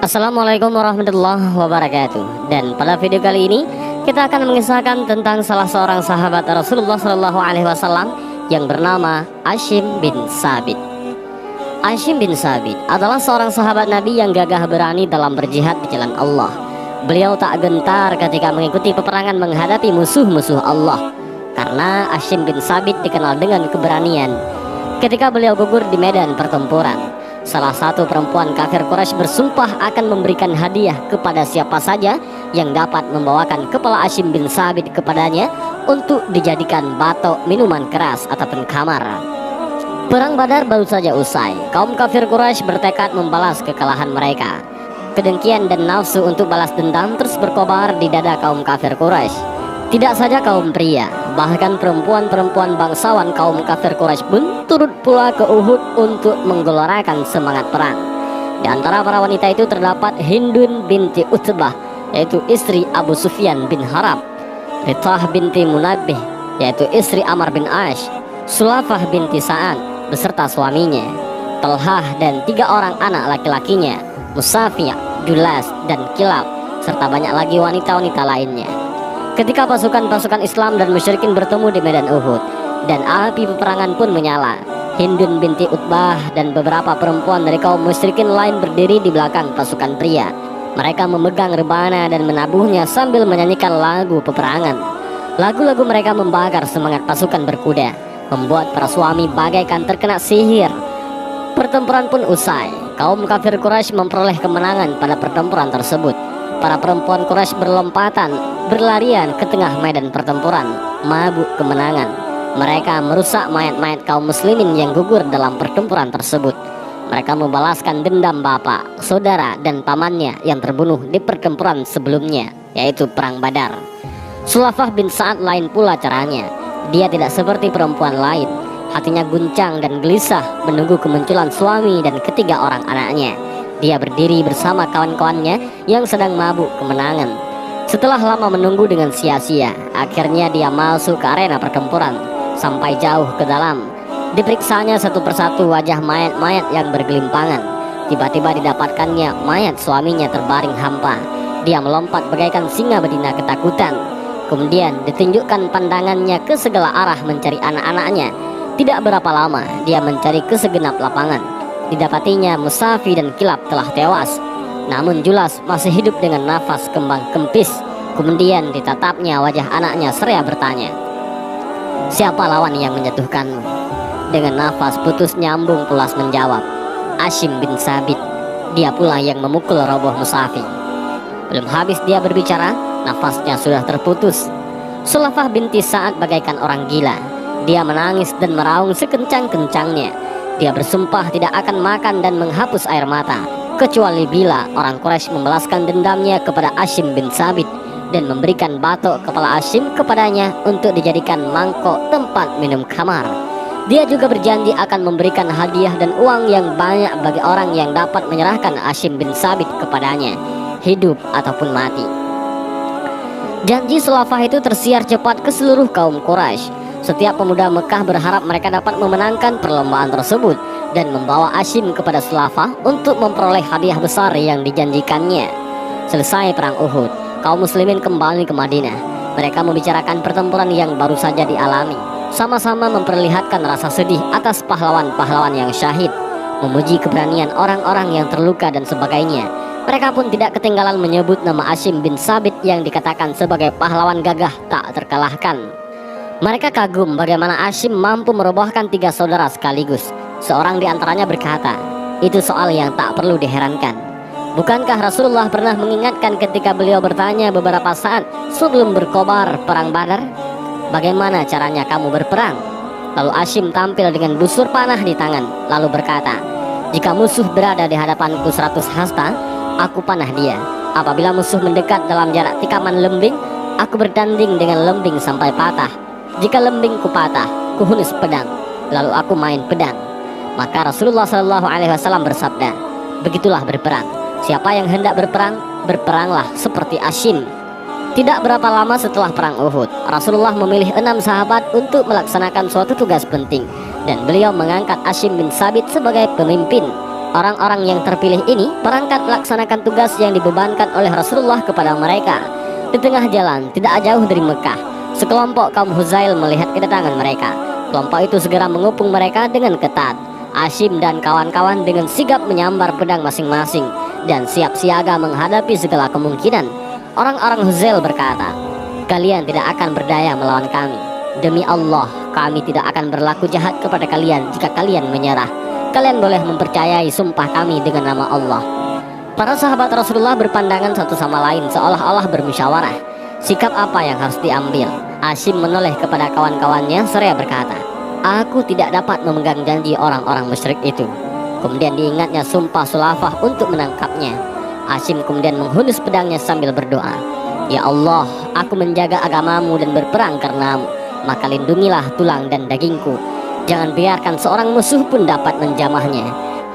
Assalamualaikum warahmatullahi wabarakatuh. Dan pada video kali ini kita akan mengisahkan tentang salah seorang sahabat Rasulullah SAW yang bernama Hashim bin Thabit. Hashim bin Thabit adalah seorang sahabat Nabi yang gagah berani dalam berjihad di jalan Allah. Beliau tak gentar ketika mengikuti peperangan menghadapi musuh-musuh Allah, karena Hashim bin Thabit dikenal dengan keberanian. Ketika beliau gugur di medan pertempuran, salah satu perempuan kafir Quraisy bersumpah akan memberikan hadiah kepada siapa saja yang dapat membawakan kepala Hashim bin Thabit kepadanya untuk dijadikan batok minuman keras ataupun khamar. Perang Badar baru saja usai. Kaum kafir Quraisy bertekad membalas kekalahan mereka. Kedengkian dan nafsu untuk balas dendam terus berkobar di dada kaum kafir Quraisy. Tidak saja kaum pria, bahkan perempuan-perempuan bangsawan kaum kafir Quraisy pun turut pula ke Uhud untuk menggelorakan semangat perang. Di antara para wanita itu terdapat Hindun binti Utbah, yaitu istri Abu Sufyan bin Harb, Ritah binti Munabbih, yaitu istri Amr bin Ash, Sulafah binti Sa'ad beserta suaminya, Talhah dan 3 orang anak laki-lakinya, Musafiyah, Julas dan Kilab, serta banyak lagi wanita-wanita lainnya. Ketika pasukan-pasukan Islam dan musyrikin bertemu di medan Uhud dan api peperangan pun menyala, Hindun binti Utbah dan beberapa perempuan dari kaum musyrikin lain berdiri di belakang pasukan pria. Mereka memegang rebana dan menabuhnya sambil menyanyikan lagu peperangan. Lagu-lagu mereka membakar semangat pasukan berkuda, membuat para suami bagaikan terkena sihir. Pertempuran pun usai. Kaum kafir Quraisy memperoleh kemenangan pada pertempuran tersebut. Para perempuan Quraisy berlarian ke tengah medan pertempuran, mabuk kemenangan. Mereka merusak mayat-mayat kaum muslimin yang gugur dalam pertempuran tersebut. Mereka membalaskan dendam bapak, saudara, dan pamannya yang terbunuh di pertempuran sebelumnya, yaitu Perang Badar. Sulafah bin Sa'ad lain pula caranya. Dia tidak seperti perempuan lain. Hatinya guncang dan gelisah menunggu kemunculan suami dan ketiga orang anaknya. Dia berdiri bersama kawan-kawannya yang sedang mabuk kemenangan. Setelah lama menunggu dengan sia-sia, akhirnya dia masuk ke arena pertempuran. Sampai jauh ke dalam, diperiksanya satu persatu wajah mayat-mayat yang bergelimpangan. Tiba-tiba didapatkannya mayat suaminya terbaring hampa. Dia melompat bagaikan singa betina ketakutan. Kemudian ditunjukkan pandangannya ke segala arah mencari anak-anaknya. Tidak berapa lama dia mencari ke segenap lapangan. Didapatinya Musafi dan Kilab telah tewas, namun Julas masih hidup dengan nafas kembang kempis. Kemudian ditatapnya wajah anaknya seraya bertanya, "Siapa lawan yang menjatuhkanmu?" Dengan nafas putus nyambung Pulas menjawab, "Hashim bin Thabit." Dia pula yang memukul roboh Musafi. Belum habis dia berbicara, nafasnya sudah terputus. Sulafah binti Sa'ad bagaikan orang gila. Dia menangis dan meraung sekencang-kencangnya. Dia bersumpah tidak akan makan dan menghapus air mata, kecuali bila orang Quraisy membalaskan dendamnya kepada Hashim bin Thabit dan memberikan batok kepala Hashim kepadanya untuk dijadikan mangkok tempat minum khamar. Dia juga berjanji akan memberikan hadiah dan uang yang banyak bagi orang yang dapat menyerahkan Hashim bin Thabit kepadanya, hidup ataupun mati. Janji Sulafah itu tersiar cepat ke seluruh kaum Quraisy. Setiap pemuda Mekah berharap mereka dapat memenangkan perlombaan tersebut dan membawa Hashim kepada Sulafah untuk memperoleh hadiah besar yang dijanjikannya. Selesai perang Uhud, kaum muslimin kembali ke Madinah. Mereka membicarakan pertempuran yang baru saja dialami, sama-sama memperlihatkan rasa sedih atas pahlawan-pahlawan yang syahid, memuji keberanian orang-orang yang terluka dan sebagainya. Mereka pun tidak ketinggalan menyebut nama Hashim bin Thabit yang dikatakan sebagai pahlawan gagah tak terkalahkan. Mereka kagum bagaimana Hashim mampu merobohkan 3 saudara sekaligus. Seorang di antaranya berkata, "Itu soal yang tak perlu diherankan. Bukankah Rasulullah pernah mengingatkan ketika beliau bertanya beberapa saat sebelum berkobar perang Badar, 'Bagaimana caranya kamu berperang?' Lalu Hashim tampil dengan busur panah di tangan, lalu berkata, 'Jika musuh berada di hadapanku 100 hasta, aku panah dia. Apabila musuh mendekat dalam jarak tikaman lembing, aku bertanding dengan lembing sampai patah. Jika lembingku patah, kuhunus pedang, lalu aku main pedang.' Maka Rasulullah SAW bersabda, 'Begitulah berperang. Siapa yang hendak berperang, berperanglah seperti Hashim.'" Tidak berapa lama setelah perang Uhud, Rasulullah memilih 6 sahabat untuk melaksanakan suatu tugas penting, dan beliau mengangkat Hashim bin Thabit sebagai pemimpin. Orang-orang yang terpilih ini berangkat melaksanakan tugas yang dibebankan oleh Rasulullah kepada mereka. Di tengah jalan, tidak jauh dari Mekah, sekelompok kaum Huzail melihat kedatangan mereka. Kelompok itu segera mengepung mereka dengan ketat. Hashim dan kawan-kawan dengan sigap menyambar pedang masing-masing dan siap siaga menghadapi segala kemungkinan. Orang-orang Huzail berkata, "Kalian tidak akan berdaya melawan kami. Demi Allah, kami tidak akan berlaku jahat kepada kalian jika kalian menyerah. Kalian boleh mempercayai sumpah kami dengan nama Allah." Para sahabat Rasulullah berpandangan satu sama lain seolah-olah bermusyawarah. Sikap apa yang harus diambil? Hashim menoleh kepada kawan-kawannya seraya berkata, "Aku tidak dapat memegang janji orang-orang musyrik itu." Kemudian diingatnya sumpah Sulafah untuk menangkapnya. Hashim kemudian menghunus pedangnya sambil berdoa, "Ya Allah, aku menjaga agamamu dan berperang karenamu, maka lindungilah tulang dan dagingku. Jangan biarkan seorang musuh pun dapat menjamahnya."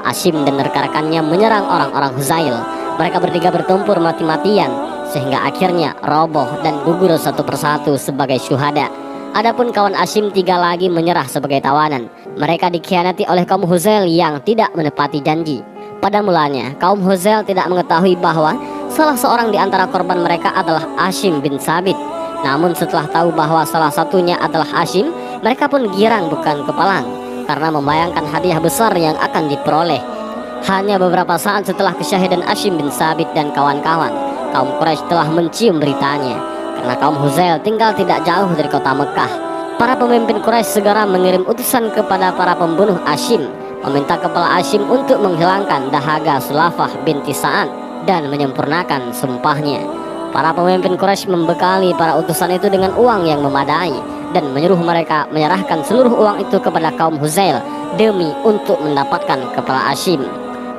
Hashim dan rekan-rekannya menyerang orang-orang Huzail. Mereka bertiga bertempur mati-matian sehingga akhirnya roboh dan gugur satu persatu sebagai syuhada. Adapun kawan Hashim 3 lagi menyerah sebagai tawanan. Mereka dikhianati oleh kaum Huzail yang tidak menepati janji. Pada mulanya, kaum Huzail tidak mengetahui bahwa salah seorang di antara korban mereka adalah Hashim bin Sabit. Namun setelah tahu bahwa salah satunya adalah Hashim, mereka pun girang bukan kepalang karena membayangkan hadiah besar yang akan diperoleh. Hanya beberapa saat setelah kesyahidan Hashim bin Sabit dan kawan-kawan, kaum Quraisy telah mencium beritanya. Karena kaum Huzail tinggal tidak jauh dari kota Mekah, para pemimpin Quraisy segera mengirim utusan kepada para pembunuh Hashim, meminta kepala Hashim untuk menghilangkan dahaga Sulafah binti Sa'ad dan menyempurnakan sumpahnya. Para pemimpin Quraisy membekali para utusan itu dengan uang yang memadai dan menyuruh mereka menyerahkan seluruh uang itu kepada kaum Huzail demi untuk mendapatkan kepala Hashim.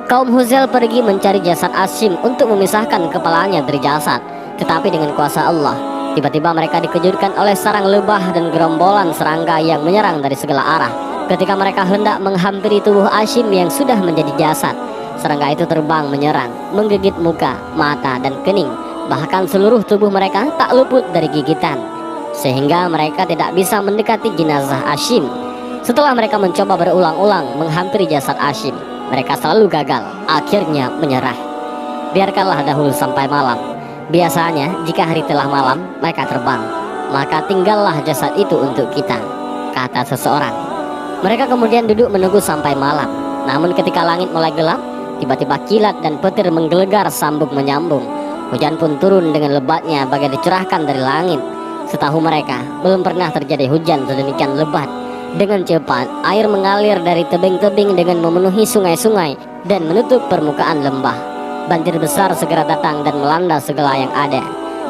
Kaum Huzail pergi mencari jasad Hashim untuk memisahkan kepalanya dari jasad, tetapi dengan kuasa Allah, tiba-tiba mereka dikejutkan oleh sarang lebah dan gerombolan serangga yang menyerang dari segala arah. Ketika mereka hendak menghampiri tubuh Hashim yang sudah menjadi jasad, serangga itu terbang menyerang, menggigit muka, mata, dan kening. Bahkan seluruh tubuh mereka tak luput dari gigitan, sehingga mereka tidak bisa mendekati jenazah Hashim. Setelah mereka mencoba berulang-ulang menghampiri jasad Hashim, mereka selalu gagal, akhirnya menyerah. Biarkanlah dahulu sampai malam. Biasanya jika hari telah malam, mereka terbang, maka tinggallah jasad itu untuk kita, kata seseorang. Mereka kemudian duduk menunggu sampai malam. Namun ketika langit mulai gelap, tiba-tiba kilat dan petir menggelegar sambung menyambung. Hujan pun turun dengan lebatnya bagai dicurahkan dari langit. Setahu mereka, belum pernah terjadi hujan sedemikian lebat. Dengan cepat, air mengalir dari tebing-tebing dengan memenuhi sungai-sungai dan menutup permukaan lembah. Banjir besar segera datang dan melanda segala yang ada.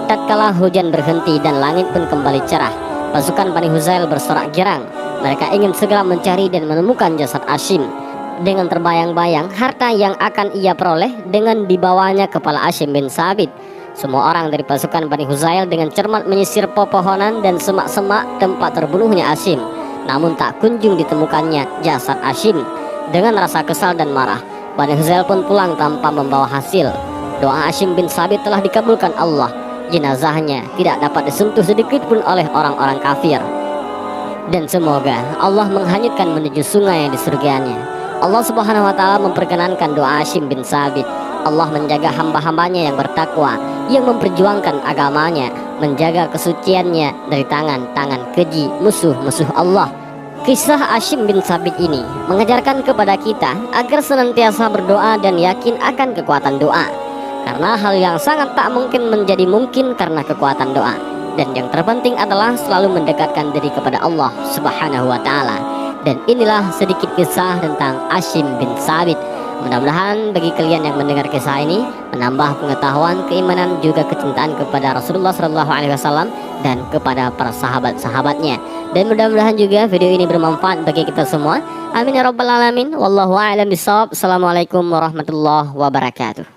Tatkala hujan berhenti dan langit pun kembali cerah, pasukan Bani Huzail bersorak girang. Mereka ingin segera mencari dan menemukan jasad Hashim. Dengan terbayang-bayang harta yang akan ia peroleh dengan dibawanya kepala Hashim bin Sabit, semua orang dari pasukan Bani Huzail dengan cermat menyisir pepohonan dan semak-semak tempat terbunuhnya Hashim. Namun tak kunjung ditemukannya jasad Hashim. Dengan rasa kesal dan marah, Bani Huzail pun pulang tanpa membawa hasil. Doa Hashim bin Sabit telah dikabulkan Allah. Jenazahnya tidak dapat disentuh sedikit pun oleh orang-orang kafir. Dan semoga Allah menghanyutkan menuju sungai di surganya. Allah subhanahu wa ta'ala memperkenankan doa Hashim bin Sabit. Allah menjaga hamba-hambanya yang bertakwa, yang memperjuangkan agamanya, menjaga kesuciannya dari tangan-tangan keji musuh-musuh Allah. Kisah Hashim bin Sabit ini mengajarkan kepada kita agar senantiasa berdoa dan yakin akan kekuatan doa. Karena hal yang sangat tak mungkin menjadi mungkin karena kekuatan doa. Dan yang terpenting adalah selalu mendekatkan diri kepada Allah subhanahu wa ta'ala. Dan inilah sedikit kisah tentang Hashim bin Sabit. Mudah-mudahan bagi kalian yang mendengar kisah ini menambah pengetahuan, keimanan, juga kecintaan kepada Rasulullah SAW dan kepada para sahabat-sahabatnya. Dan mudah-mudahan juga video ini bermanfaat bagi kita semua. Amin ya rabbal alamin. Wallahu a'lam bishawab. Assalamualaikum warahmatullahi wabarakatuh.